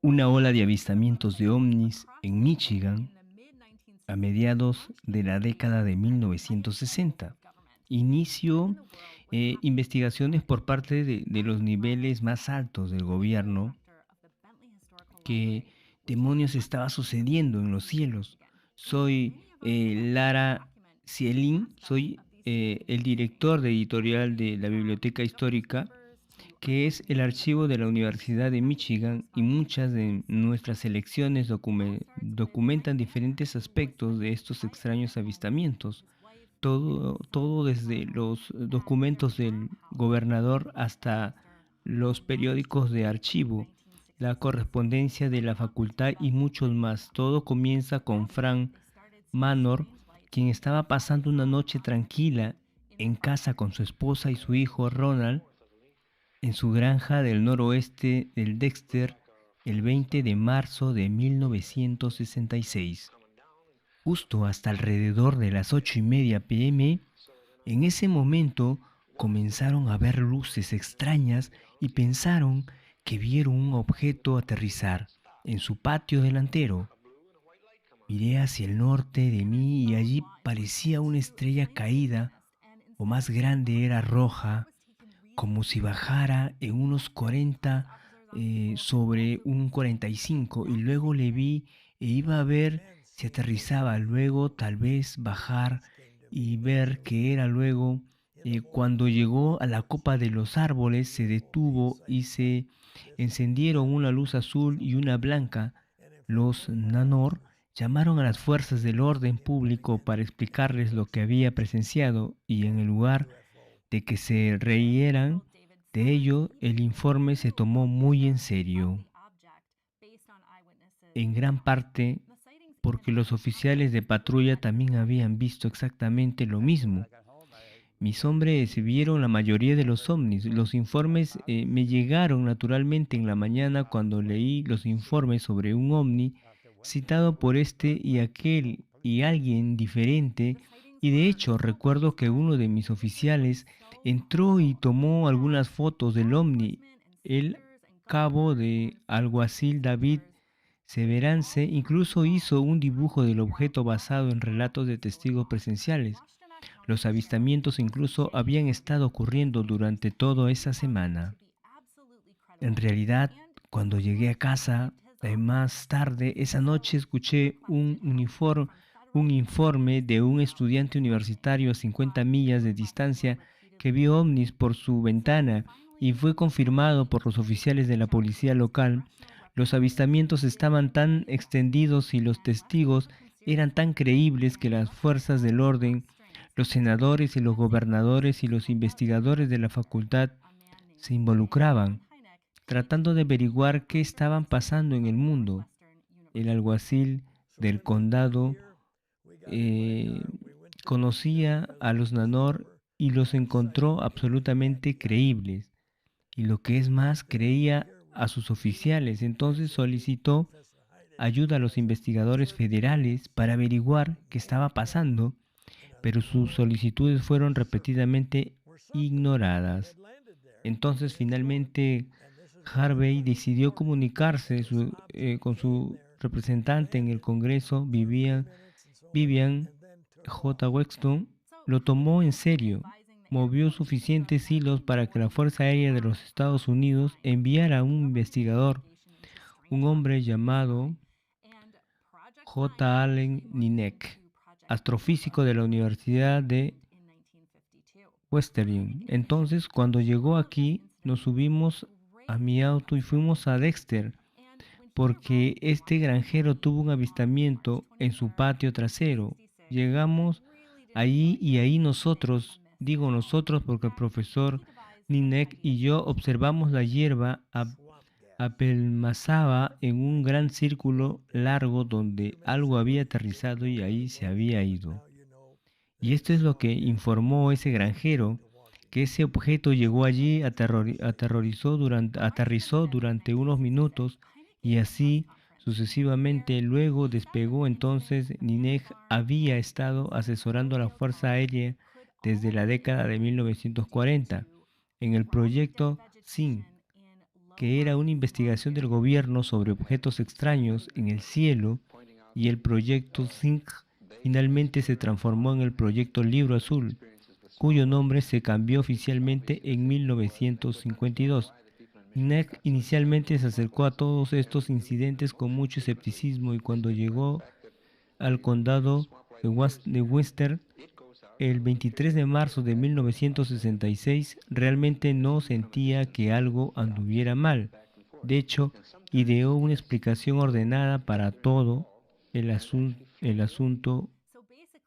Una ola de avistamientos de ovnis en Michigan a mediados de la década de 1960. Inició investigaciones por parte de los niveles más altos del gobierno. ¿Qué demonios estaba sucediendo en los cielos? Soy Lara Cielin, soy el director de editorial de la Biblioteca Histórica, que es el archivo de la Universidad de Michigan, y muchas de nuestras selecciones documentan diferentes aspectos de estos extraños avistamientos. Todo desde los documentos del gobernador hasta los periódicos de archivo, la correspondencia de la facultad y muchos más. Todo comienza con Frank Manor, quien estaba pasando una noche tranquila en casa con su esposa y su hijo Ronald en su granja del noroeste del Dexter el 20 de marzo de 1966. Justo hasta alrededor de las 8:30 p.m., en ese momento comenzaron a ver luces extrañas y pensaron que vieron un objeto aterrizar en su patio delantero. Miré hacia el norte de mí y allí parecía una estrella caída, o más grande, era roja, como si bajara en unos 40 sobre un 45, y luego le vi e iba a ver si aterrizaba, luego tal vez bajar y ver que era luego. Cuando llegó a la copa de los árboles se detuvo y se encendieron una luz azul y una blanca. Los Nanor llamaron a las fuerzas del orden público para explicarles lo que había presenciado, y en el lugar de que se reyeran de ello, el informe se tomó muy en serio, en gran parte porque los oficiales de patrulla también habían visto exactamente lo mismo. Mis hombres vieron la mayoría de los ovnis. Los informes me llegaron naturalmente en la mañana cuando leí los informes sobre un ovni citado por este y aquel y alguien diferente. Y de hecho recuerdo que uno de mis oficiales entró y tomó algunas fotos del ovni. El cabo de alguacil David Severance incluso hizo un dibujo del objeto basado en relatos de testigos presenciales. Los avistamientos incluso habían estado ocurriendo durante toda esa semana. En realidad, cuando llegué a casa, más tarde esa noche escuché un informe de un estudiante universitario a 50 millas de distancia que vio ovnis por su ventana, y fue confirmado por los oficiales de la policía local. Los avistamientos estaban tan extendidos y los testigos eran tan creíbles que las fuerzas del orden, los senadores y los gobernadores y los investigadores de la facultad se involucraban, tratando de averiguar qué estaban pasando en el mundo. El alguacil del condado eh, conocía a los Nanor y los encontró absolutamente creíbles. Y lo que es más, creía a sus oficiales. Entonces solicitó ayuda a los investigadores federales para averiguar qué estaba pasando, pero sus solicitudes fueron repetidamente ignoradas. Entonces finalmente Harvey decidió comunicarse con su representante en el Congreso, Vivian J. Wexton. Lo tomó en serio, movió suficientes hilos para que la Fuerza Aérea de los Estados Unidos enviara a un investigador, un hombre llamado J. Allen Hynek, astrofísico de la Universidad de Western. Entonces, cuando llegó aquí, nos subimos a mi auto y fuimos a Dexter, porque este granjero tuvo un avistamiento en su patio trasero. Llegamos allí y ahí nosotros, digo nosotros porque el profesor Ninek y yo observamos la hierba apelmazaba en un gran círculo largo donde algo había aterrizado y ahí se había ido. Y esto es lo que informó ese granjero, que ese objeto llegó allí, aterrizó durante unos minutos y así sucesivamente. Luego despegó. Entonces Ninej había estado asesorando a la Fuerza Aérea desde la década de 1940 en el proyecto SIN, que era una investigación del gobierno sobre objetos extraños en el cielo y el proyecto Zinc finalmente se transformó en el proyecto Libro Azul, cuyo nombre se cambió oficialmente en 1952. NEC inicialmente se acercó a todos estos incidentes con mucho escepticismo y cuando llegó al condado de Western el 23 de marzo de 1966 realmente no sentía que algo anduviera mal. De hecho, ideó una explicación ordenada para todo el asunto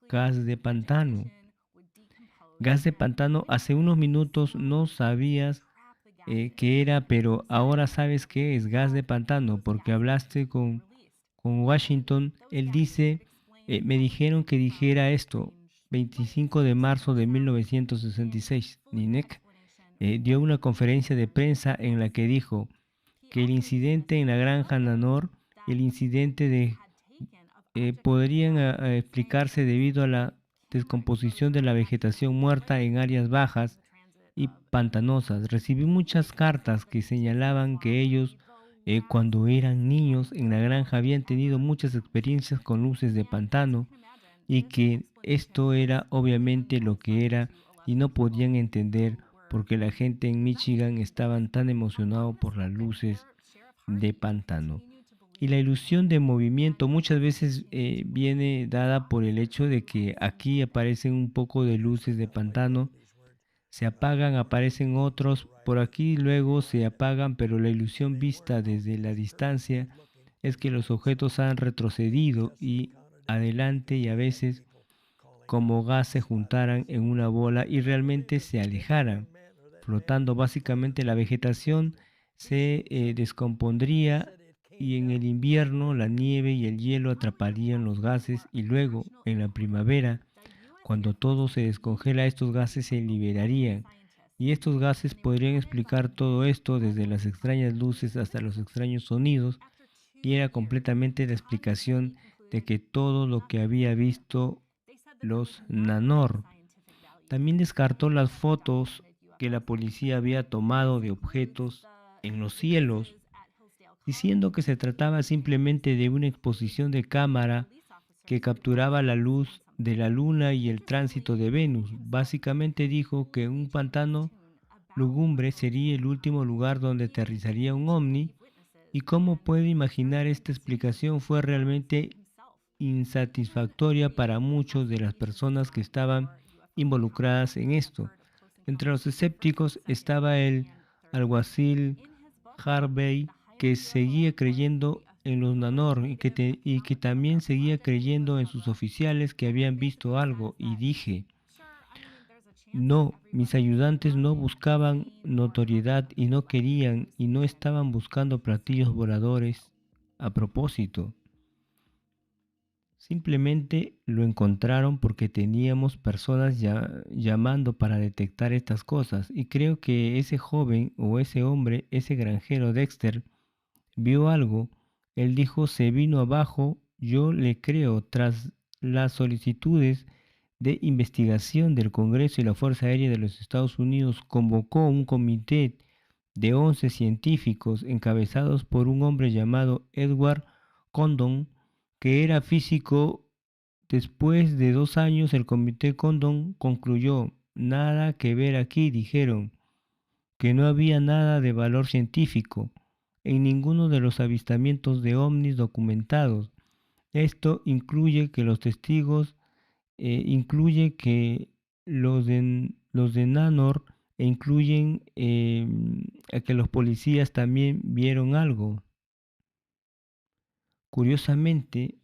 gas de pantano. Gas de pantano, hace unos minutos no sabías qué era, pero ahora sabes qué es gas de pantano porque hablaste con Washington. Él dice, me dijeron que dijera esto, 25 de marzo de 1966. Ninek dio una conferencia de prensa en la que dijo que el incidente en la granja Nanor, el incidente podrían explicarse debido a la descomposición de la vegetación muerta en áreas bajas y pantanosas. Recibí muchas cartas que señalaban que ellos, cuando eran niños en la granja, habían tenido muchas experiencias con luces de pantano y que esto era obviamente lo que era y no podían entender por qué la gente en Michigan estaban tan emocionados por las luces de pantano. Y la ilusión de movimiento muchas veces viene dada por el hecho de que aquí aparecen un poco de luces de pantano, se apagan, aparecen otros, por aquí luego se apagan, pero la ilusión vista desde la distancia es que los objetos han retrocedido y adelante y a veces como gas se juntaran en una bola y realmente se alejaran, flotando. Básicamente la vegetación se descompondría y en el invierno la nieve y el hielo atraparían los gases y luego en la primavera, cuando todo se descongela, estos gases se liberarían. Y estos gases podrían explicar todo esto desde las extrañas luces hasta los extraños sonidos y era completamente la explicación de que todo lo que había visto los Nanor. También descartó las fotos que la policía había tomado de objetos en los cielos, diciendo que se trataba simplemente de una exposición de cámara que capturaba la luz de la luna y el tránsito de Venus. Básicamente dijo que un pantano lugumbre sería el último lugar donde aterrizaría un ovni y cómo puede imaginar esta explicación fue realmente insatisfactoria para muchas de las personas que estaban involucradas en esto. Entre los escépticos estaba el alguacil Harvey, que seguía creyendo en los Nanor y que también seguía creyendo en sus oficiales que habían visto algo, y dije, no, mis ayudantes no buscaban notoriedad y no querían y no estaban buscando platillos voladores a propósito. Simplemente lo encontraron porque teníamos personas llamando para detectar estas cosas. Y creo que ese joven o ese hombre, ese granjero Dexter, vio algo. Él dijo, se vino abajo, yo le creo, tras las solicitudes de investigación del Congreso y la Fuerza Aérea de los Estados Unidos convocó un comité de 11 científicos encabezados por un hombre llamado Edward Condon, que era físico. Después de 2 años, el comité Condon concluyó, nada que ver aquí, dijeron, que no había nada de valor científico en ninguno de los avistamientos de ovnis documentados. Esto incluye que los testigos, incluye que los de Nanor, e incluyen a que los policías también vieron algo. Curiosamente,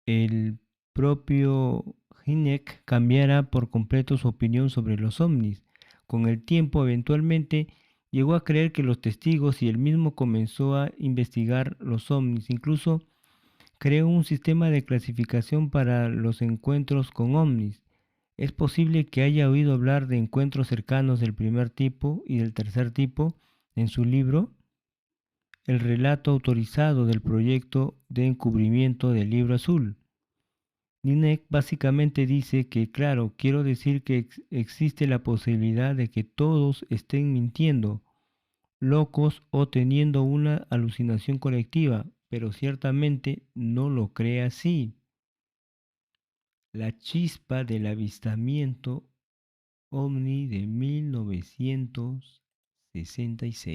el propio Hynek cambiara por completo su opinión sobre los ovnis. Con el tiempo, eventualmente, llegó a creer que los testigos y él mismo comenzó a investigar los ovnis. Incluso creó un sistema de clasificación para los encuentros con ovnis. Es posible que haya oído hablar de encuentros cercanos del primer tipo y del tercer tipo en su libro el relato autorizado del proyecto de encubrimiento del Libro Azul. Ninek básicamente dice que, claro, quiero decir que existe la posibilidad de que todos estén mintiendo. locos o teniendo una alucinación colectiva, pero ciertamente no lo cree así. La chispa del avistamiento ovni de 1966.